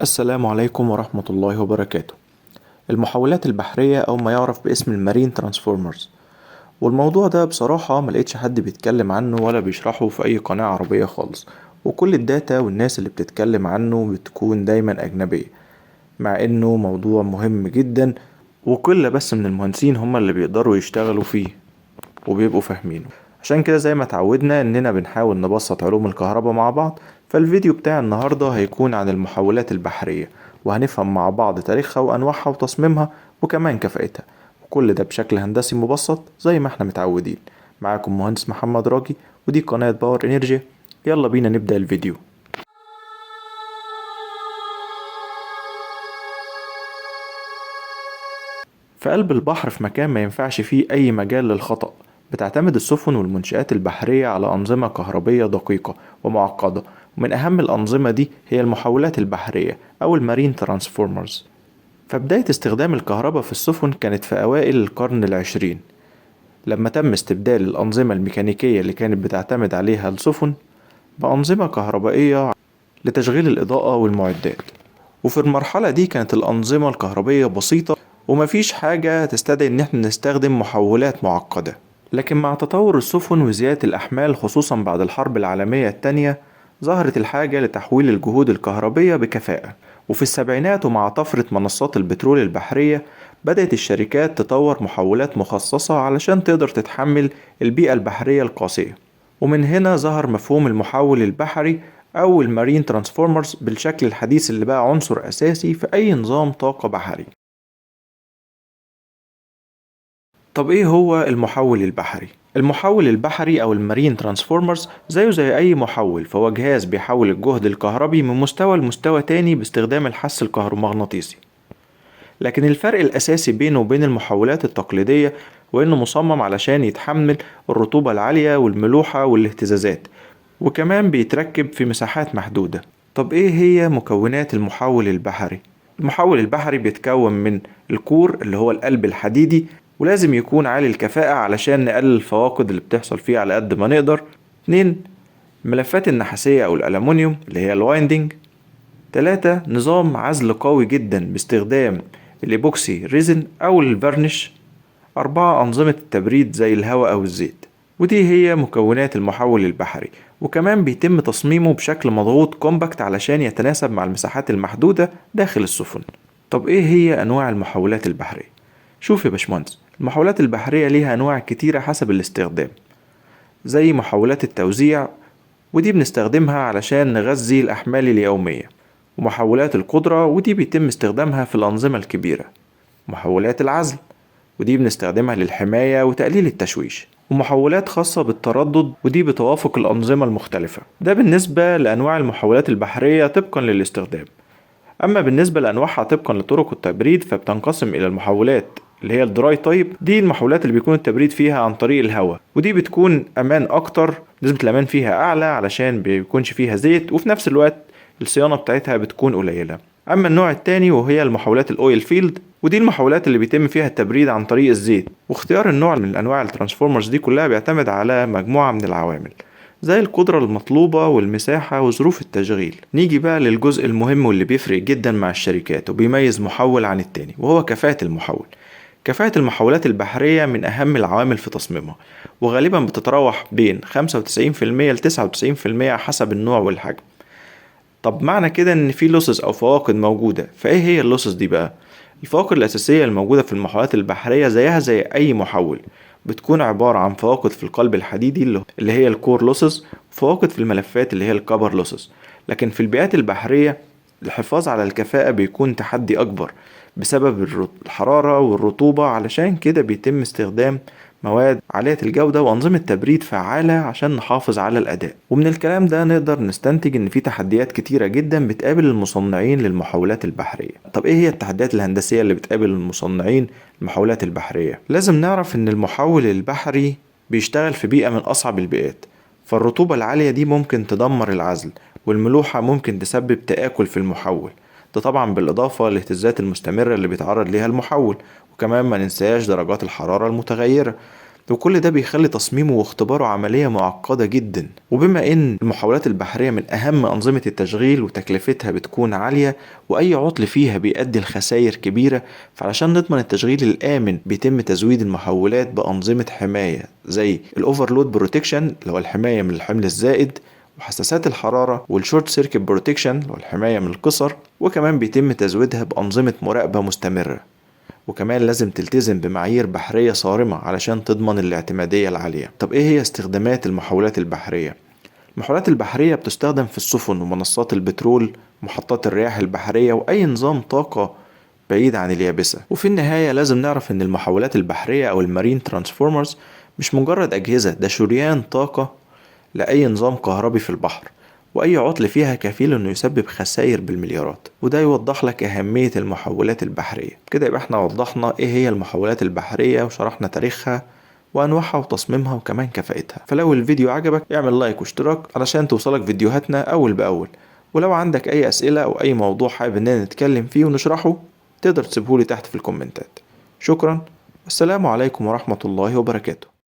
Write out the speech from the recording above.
السلام عليكم ورحمة الله وبركاته. المحولات البحرية أو ما يعرف باسم المارين ترانسفورمرز، والموضوع ده بصراحة ملقتش حد بيتكلم عنه ولا بيشرحه في أي قناة عربية خالص، وكل الداتا والناس اللي بتتكلم عنه بتكون دايما أجنبية، مع إنه موضوع مهم جدا، وكل بس من المهندسين هما اللي بيقدروا يشتغلوا فيه وبيبقوا فاهمينه. عشان كده زي ما اتعودنا اننا بنحاول نبسط علوم الكهرباء مع بعض، فالفيديو بتاع النهاردة هيكون عن المحولات البحرية، وهنفهم مع بعض تاريخها وانواعها وتصميمها وكمان كفاءتها، وكل ده بشكل هندسي مبسط زي ما احنا متعودين. معاكم مهندس محمد راجي، ودي قناة باور انرجي. يلا بينا نبدأ الفيديو. في قلب البحر، في مكان ما ينفعش فيه أي مجال للخطأ، بتعتمد السفن والمنشآت البحرية على أنظمة كهربية دقيقة ومعقدة، ومن أهم الأنظمة دي هي المحولات البحرية أو المارين ترانسفورمرز. فبداية استخدام الكهرباء في السفن كانت في أوائل القرن العشرين، لما تم استبدال الأنظمة الميكانيكية اللي كانت بتعتمد عليها السفن بأنظمة كهربائية لتشغيل الإضاءة والمعدات. وفي المرحلة دي كانت الأنظمة الكهربية بسيطة، ومفيش حاجة تستدعي إن احنا نستخدم محولات معقدة. لكن مع تطور السفن وزيادة الأحمال خصوصا بعد الحرب العالمية التانية، ظهرت الحاجة لتحويل الجهود الكهربية بكفاءة. وفي السبعينات ومع طفرة منصات البترول البحرية، بدأت الشركات تطور محولات مخصصة علشان تقدر تتحمل البيئة البحرية القاسية. ومن هنا ظهر مفهوم المحول البحري أو المارين ترانسفورمرز بالشكل الحديث، اللي بقى عنصر أساسي في أي نظام طاقة بحري. طب إيه هو المحول البحري؟ المحول البحري أو المارين ترانسفورمرز زيه زي أي محول، فهو جهاز بيحول الجهد الكهربي من مستوى لمستوى تاني باستخدام الحث الكهرومغناطيسي. لكن الفرق الأساسي بينه وبين المحولات التقليدية هو إنه مصمم علشان يتحمل الرطوبة العالية والملوحة والاهتزازات، وكمان بيتركب في مساحات محدودة. طب إيه هي مكونات المحول البحري؟ المحول البحري بيتكون من الكور اللي هو القلب الحديدي، ولازم يكون عالي الكفاءة علشان نقلل الفواقد اللي بتحصل فيه على قد ما نقدر. 2. الملفات النحاسية أو الألمنيوم اللي هي الوايندنج. 3. نظام عزل قوي جدا باستخدام الإيبوكسي ريزن أو الفرنش. 4. أنظمة التبريد زي الهواء أو الزيت. ودي هي مكونات المحول البحري، وكمان بيتم تصميمه بشكل مضغوط كومباكت علشان يتناسب مع المساحات المحدودة داخل السفن. طب إيه هي أنواع المحولات البحرية؟ شوف يا باشمهندس، المحولات البحرية ليها أنواع كتيرة حسب الاستخدام، زي محولات التوزيع، ودي بنستخدمها علشان نغذي الأحمال اليومية. ومحولات القدرة، ودي بيتم استخدامها في الأنظمة الكبيرة. محولات العزل، ودي بنستخدمها للحماية وتقليل التشويش. ومحولات خاصة بالتردد، ودي بتوافق الأنظمة المختلفة. ده بالنسبة لأنواع المحولات البحرية طبقا للاستخدام. أما بالنسبة لأنواعها طبقا لطرق التبريد، فبتنقسم إلى المحولات اللي هي الدراي تايب، دي المحولات اللي بيكون التبريد فيها عن طريق الهواء، ودي بتكون أمان أكتر، نسبة الأمان فيها أعلى علشان بيكونش فيها زيت، وفي نفس الوقت الصيانة بتاعتها بتكون قليلة. أما النوع التاني وهي المحولات الأويل فيلد، ودي المحولات اللي بيتم فيها التبريد عن طريق الزيت. واختيار النوع من أنواع الترانسفورمرز دي كلها بيعتمد على مجموعة من العوامل، زي القدرة المطلوبة والمساحة وظروف التشغيل. نيجي بقى للجزء المهم واللي بيفرق جدا مع الشركات وبيميز محول عن التاني، وهو كفاءة المحول. كفاءة المحولات البحرية من أهم العوامل في تصميمها، وغالبا بتتراوح بين 95% ل 99% حسب النوع والحجم. طب معنى كده ان في لوسز او فواقد موجودة، فايه هي اللوسز دي بقى؟ الفواقد الاساسية الموجودة في المحولات البحرية زيها زي اي محول، بتكون عبارة عن فواقد في القلب الحديدي اللي هي الكور لوسز، وفواقد في الملفات اللي هي الكبر لوسز. لكن في البيئات البحرية الحفاظ على الكفاءة بيكون تحدي اكبر بسبب الحرارة والرطوبة، علشان كده بيتم استخدام مواد عالية الجودة وأنظمة تبريد فعالة عشان نحافظ على الأداء. ومن الكلام ده نقدر نستنتج إن في تحديات كتيرة جدا بتقابل المصنعين للمحولات البحرية. طب إيه هي التحديات الهندسية اللي بتقابل المصنعين المحولات البحرية؟ لازم نعرف إن المحول البحري بيشتغل في بيئة من أصعب البيئات، فالرطوبة العالية دي ممكن تدمر العزل، والملوحة ممكن تسبب تآكل في المحول، ده طبعا بالإضافة للاهتزازات المستمرة اللي بيتعرض ليها المحول. وكمان ما ننساش درجات الحرارة المتغيرة. وكل ده بيخلي تصميمه واختباره عملية معقدة جدا. وبما ان المحاولات البحرية من اهم انظمة التشغيل وتكلفتها بتكون عالية واي عطل فيها بيؤدي لخسائر كبيرة، فعلشان نضمن التشغيل الامن بيتم تزويد المحولات بانظمة حماية زي الاوفرلود بروتكشن اللي هو الحماية من الحمل الزائد، وحساسات الحرارة، والشورت سيركت بروتكشن اللي هو الحماية من القصر، وكمان بيتم تزويدها بأنظمة مراقبة مستمرة. وكمان لازم تلتزم بمعايير بحرية صارمة علشان تضمن الاعتمادية العالية. طب ايه هي استخدامات المحولات البحرية؟ المحولات البحرية بتستخدم في السفن ومنصات البترول، محطات الرياح البحرية، وأي نظام طاقة بعيد عن اليابسة. وفي النهاية لازم نعرف إن المحولات البحرية أو المارين ترانسفورمرز مش مجرد أجهزة، ده شريان طاقة لأي نظام كهربي في البحر، وأي عطل فيها كفيل إنه يسبب خسائر بالمليارات. وده يوضح لك أهمية المحولات البحرية. كده يبقى احنا وضحنا إيه هي المحولات البحرية وشرحنا تاريخها وأنواعها وتصميمها وكمان كفاءتها. فلو الفيديو عجبك اعمل لايك واشتراك علشان توصلك فيديوهاتنا أول بأول. ولو عندك أي أسئلة أو أي موضوع حابب إننا نتكلم فيه ونشرحه تقدر تسيبهولي تحت في الكومنتات. شكرا، والسلام عليكم ورحمة الله وبركاته.